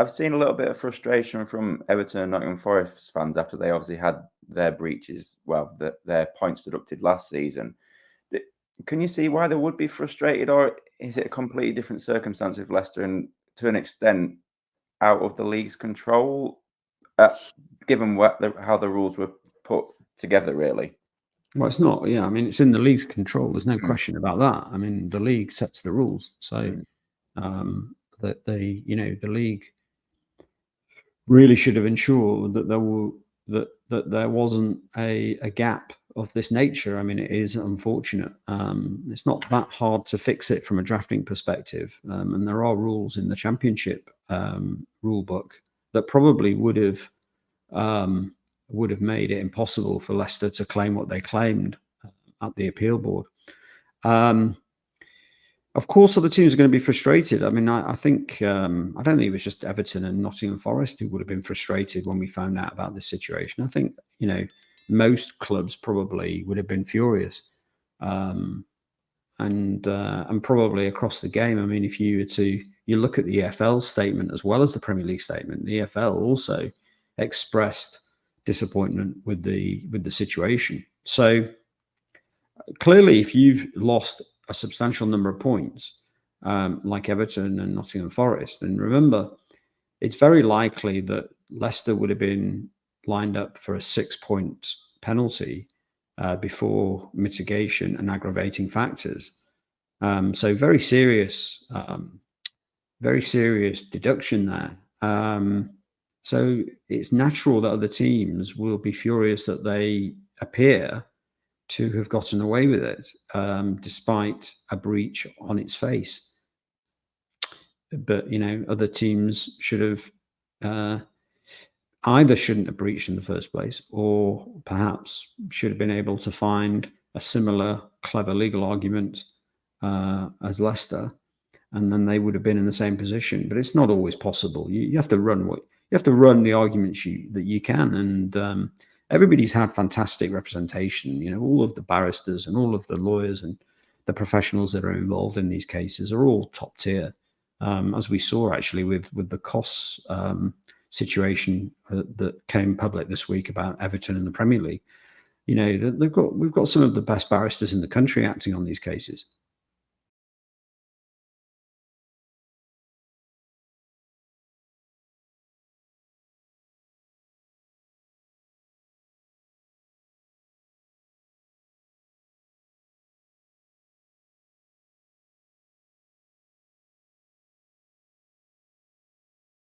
I've seen a little bit of frustration from Everton and Nottingham Forest fans after they obviously had their breaches, well, their points deducted last season. Can you see why they would be frustrated, or is it a completely different circumstance with Leicester and to an extent out of the league's control, given how the rules were put together, really? Well, it's not. Yeah, I mean, it's in the league's control. There's no question about that. I mean, the league sets the rules, so that the league really should have ensured that there wasn't a gap of this nature. I mean, it is unfortunate. It's not that hard to fix it from a drafting perspective, and there are rules in the Championship rule book that probably would have made it impossible for Leicester to claim what they claimed at the appeal board. Of course, other teams are going to be frustrated. I mean, I think I don't think it was just Everton and Nottingham Forest who would have been frustrated when we found out about this situation. I think most clubs probably would have been furious, and probably across the game. I mean, if you look at the EFL statement as well as the Premier League statement, the EFL also expressed disappointment with the situation. So clearly, if you've lost a substantial number of points, like Everton and Nottingham Forest, and remember, it's very likely that Leicester would have been lined up for a 6-point penalty before mitigation and aggravating factors. So very serious deduction there. So it's natural that other teams will be furious that they appear to have gotten away with it, despite a breach on its face. But other teams should have either shouldn't have breached in the first place, or perhaps should have been able to find a similar clever legal argument as Leicester, and then they would have been in the same position. But it's not always possible. You have to run the arguments that you can, and everybody's had fantastic representation. All of the barristers and all of the lawyers and the professionals that are involved in these cases are all top tier, as we saw actually with the costs situation that came public this week about Everton and the Premier League. We've got some of the best barristers in the country acting on these cases.